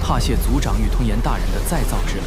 踏谢族长与通言大人的再造之恩。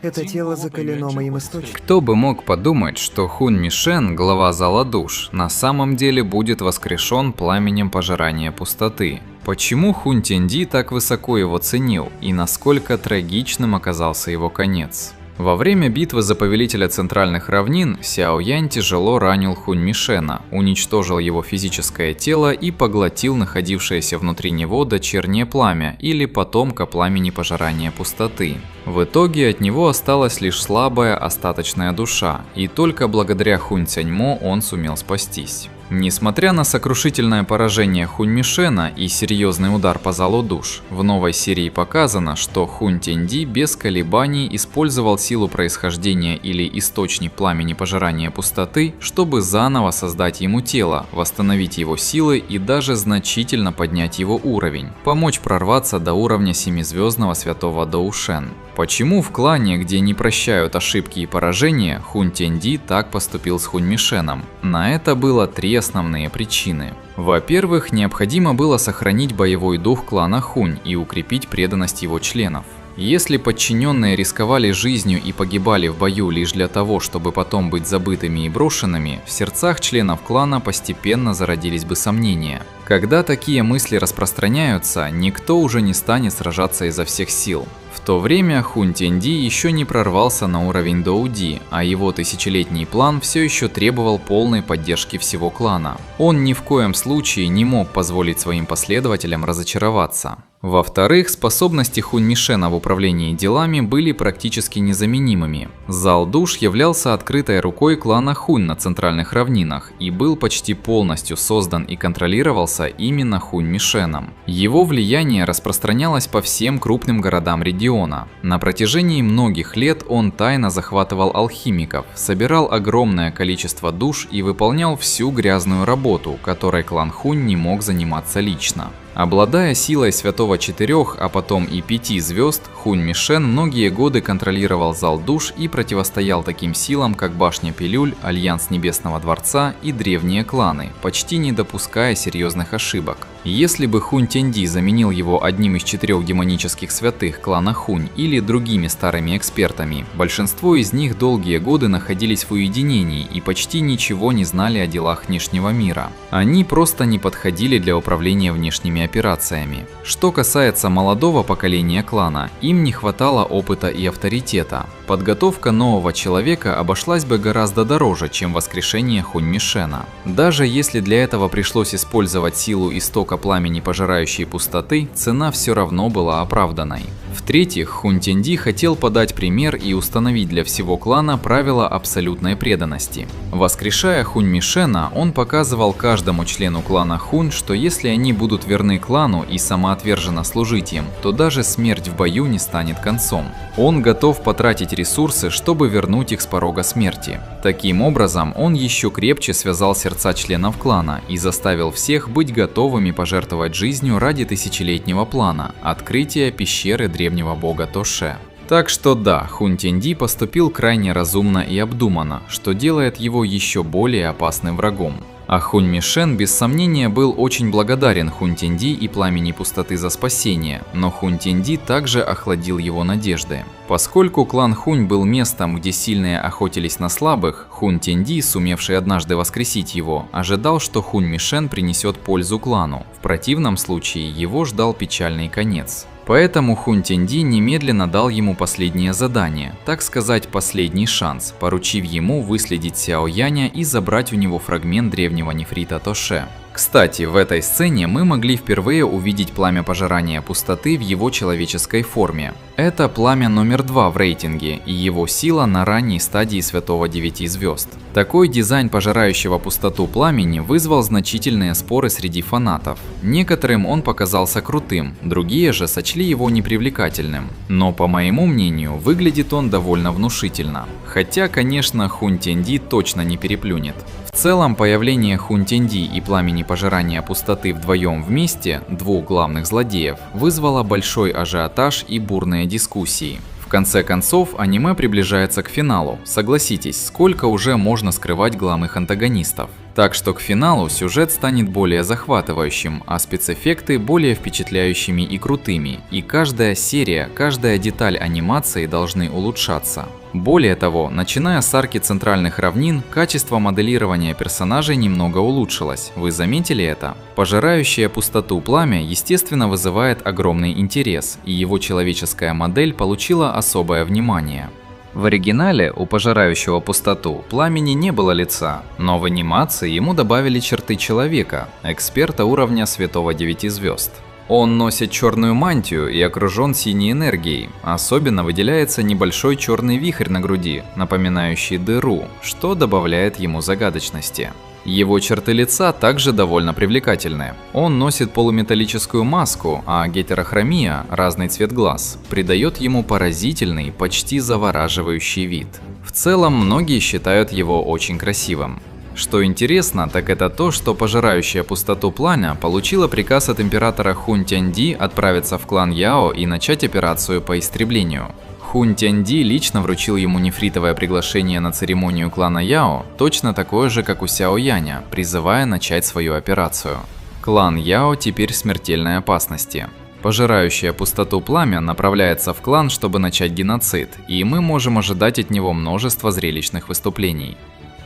Это тело закалено моим источником. Кто бы мог подумать, что Хунь Мишен, глава зала душ, на самом деле будет воскрешен пламенем пожирания пустоты? Почему Хунь Тяньди так высоко его ценил и насколько трагичным оказался его конец? Во время битвы за повелителя центральных равнин Сяо Янь тяжело ранил Хунь Мишена, уничтожил его физическое тело и поглотил находившееся внутри него дочернее пламя или потомка пламени пожирания пустоты. В итоге от него осталась лишь слабая остаточная душа, и только благодаря Хунь Цяньмо он сумел спастись. Несмотря на сокрушительное поражение Хунь Мишена и серьезный удар по залу душ, в новой серии показано, что Хунь Тяньди без колебаний использовал силу происхождения или источник пламени пожирания пустоты, чтобы заново создать ему тело, восстановить его силы и даже значительно поднять его уровень, помочь прорваться до уровня семизвездного святого Доушен. Почему в клане, где не прощают ошибки и поражения, Хунь Тяньди так поступил с Хунь Мишеном? На это было три основные причины. Во-первых, необходимо было сохранить боевой дух клана Хунь и укрепить преданность его членов. Если подчиненные рисковали жизнью и погибали в бою лишь для того, чтобы потом быть забытыми и брошенными, в сердцах членов клана постепенно зародились бы сомнения. Когда такие мысли распространяются, никто уже не станет сражаться изо всех сил. В то время Хунь Тяньди еще не прорвался на уровень Доуди, а его тысячелетний план все еще требовал полной поддержки всего клана. Он ни в коем случае не мог позволить своим последователям разочароваться. Во-вторых, способности Хунь Мишена в управлении делами были практически незаменимыми. Зал душ являлся открытой рукой клана Хунь на центральных равнинах и был почти полностью создан и контролировался именно Хунь Мишеном. Его влияние распространялось по всем крупным городам региона. На протяжении многих лет он тайно захватывал алхимиков, собирал огромное количество душ и выполнял всю грязную работу, которой клан Хунь не мог заниматься лично. Обладая силой Святого Четырех, а потом и 5 звезд, Хунь Мишен многие годы контролировал зал душ и противостоял таким силам, как Башня Пилюль, Альянс Небесного Дворца и древние кланы, почти не допуская серьезных ошибок. Если бы Хунь Тяньди заменил его одним из 4 демонических святых клана Хунь или другими старыми экспертами, большинство из них долгие годы находились в уединении и почти ничего не знали о делах внешнего мира. Они просто не подходили для управления внешними операциями. Что касается молодого поколения клана, им не хватало опыта и авторитета. Подготовка нового человека обошлась бы гораздо дороже, чем воскрешение Хунь Мишена. Даже если для этого пришлось использовать силу истока пламени пожирающей пустоты, цена все равно была оправданной. В-третьих, Хунь Тяньди хотел подать пример и установить для всего клана правила абсолютной преданности. Воскрешая Хунь Мишена, он показывал каждому члену клана Хунь, что если они будут верны клану и самоотверженно служить им, то даже смерть в бою не станет концом. Он готов потратить ресурсы, чтобы вернуть их с порога смерти. Таким образом, он еще крепче связал сердца членов клана и заставил всех быть готовыми пожертвовать жизнью ради тысячелетнего плана – открытия пещеры древнего бога Тоше. Так что да, Хунь Тяньди поступил крайне разумно и обдуманно, что делает его еще более опасным врагом. А Хунь Мишен без сомнения был очень благодарен Хунь Тяньди и Пламени Пустоты за спасение, но Хунь Тяньди также охладил его надежды. Поскольку клан Хунь был местом, где сильные охотились на слабых, Хунь Тяньди, сумевший однажды воскресить его, ожидал, что Хунь Мишен принесет пользу клану. В противном случае его ждал печальный конец. Поэтому Хунь Тяньди немедленно дал ему последнее задание, так сказать, последний шанс, поручив ему выследить Сяо Яня и забрать у него фрагмент древнего нефрита Тоше. Кстати, в этой сцене мы могли впервые увидеть пламя пожирания пустоты в его человеческой форме. Это пламя номер 2 в рейтинге, и его сила на ранней стадии Святого 9 звезд. Такой дизайн пожирающего пустоту пламени вызвал значительные споры среди фанатов. Некоторым он показался крутым, другие же сочли его непривлекательным. Но по моему мнению, выглядит он довольно внушительно. Хотя, конечно, Хун Тяньди точно не переплюнет. В целом, появление Хун Тяньди и пламени пожирания пустоты вдвоем вместе, двух главных злодеев, вызвало большой ажиотаж и бурные дискуссии. В конце концов, аниме приближается к финалу. Согласитесь, сколько уже можно скрывать главных антагонистов. Так что к финалу сюжет станет более захватывающим, а спецэффекты более впечатляющими и крутыми, и каждая серия, каждая деталь анимации должны улучшаться. Более того, начиная с арки центральных равнин, качество моделирования персонажей немного улучшилось. Вы заметили это? Пожирающее пустоту пламя, естественно, вызывает огромный интерес, и его человеческая модель получила особое внимание. В оригинале у пожирающего пустоту пламени не было лица, но в анимации ему добавили черты человека, эксперта уровня Святого 9 звезд. Он носит черную мантию и окружен синей энергией. Особенно выделяется небольшой черный вихрь на груди, напоминающий дыру, что добавляет ему загадочности. Его черты лица также довольно привлекательны. Он носит полуметаллическую маску, а гетерохромия, разный цвет глаз, придает ему поразительный, почти завораживающий вид. В целом, многие считают его очень красивым. Что интересно, так это то, что пожирающая пустоту пламя получила приказ от императора Хун Тяньди отправиться в клан Яо и начать операцию по истреблению. Хун Тяньди лично вручил ему нефритовое приглашение на церемонию клана Яо, точно такое же, как у Сяо Яня, призывая начать свою операцию. Клан Яо теперь в смертельной опасности. Пожирающее пустоту пламя направляется в клан, чтобы начать геноцид, и мы можем ожидать от него множество зрелищных выступлений.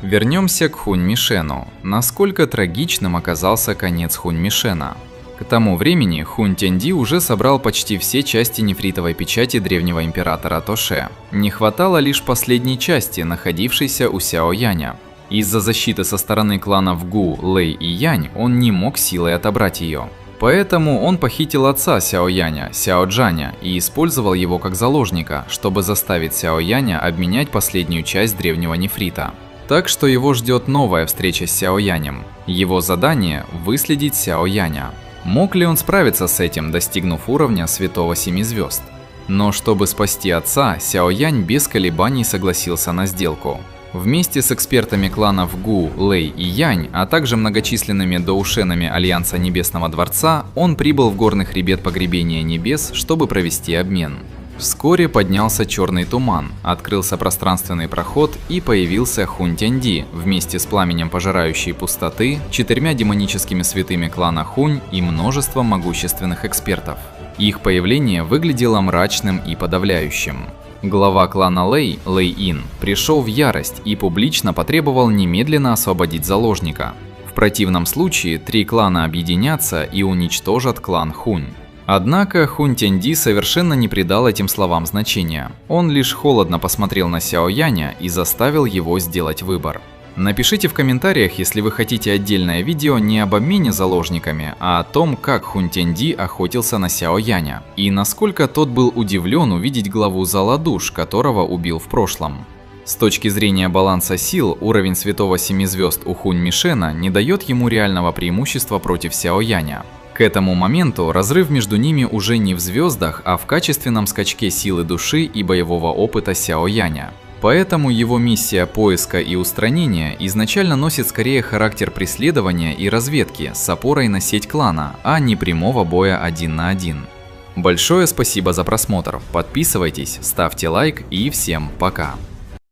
Вернемся к Хунь Мишену. Насколько трагичным оказался конец Хунь Мишена? К тому времени Хун Тяньди уже собрал почти все части нефритовой печати древнего императора Тоше. Не хватало лишь последней части, находившейся у Сяо Яня. Из-за защиты со стороны кланов Гу, Лэй и Янь он не мог силой отобрать ее. Поэтому он похитил отца Сяо Яня, Сяо Джаня, и использовал его как заложника, чтобы заставить Сяо Яня обменять последнюю часть древнего нефрита. Так что его ждет новая встреча с Сяо Янем. Его задание – выследить Сяо Яня. Мог ли он справиться с этим, достигнув уровня Святого 7 звезд? Но чтобы спасти отца, Сяо Янь без колебаний согласился на сделку. Вместе с экспертами кланов Гу, Лэй и Янь, а также многочисленными доушенами Альянса Небесного Дворца, он прибыл в горный хребет Погребения Небес, чтобы провести обмен. Вскоре поднялся черный туман, открылся пространственный проход и появился Хун Тяньди вместе с пламенем пожирающей пустоты, 4 демоническими святыми клана Хунь и множеством могущественных экспертов. Их появление выглядело мрачным и подавляющим. Глава клана Лэй, Лэй Ин, пришел в ярость и публично потребовал немедленно освободить заложника. В противном случае 3 клана объединятся и уничтожат клан Хунь. Однако Хун Тяньди совершенно не придал этим словам значения. Он лишь холодно посмотрел на Сяо Яня и заставил его сделать выбор. Напишите в комментариях, если вы хотите отдельное видео не об обмене заложниками, а о том, как Хун Тяньди охотился на Сяо Яня, и насколько тот был удивлен увидеть главу Заладуш, которого убил в прошлом. С точки зрения баланса сил, уровень Святого 7 звезд у Хунь Мишена не дает ему реального преимущества против Сяо Яня. К этому моменту разрыв между ними уже не в звездах, а в качественном скачке силы души и боевого опыта Сяо Яня. Поэтому его миссия поиска и устранения изначально носит скорее характер преследования и разведки с опорой на сеть клана, а не прямого боя 1 на 1. Большое спасибо за просмотр, подписывайтесь, ставьте лайк и всем пока.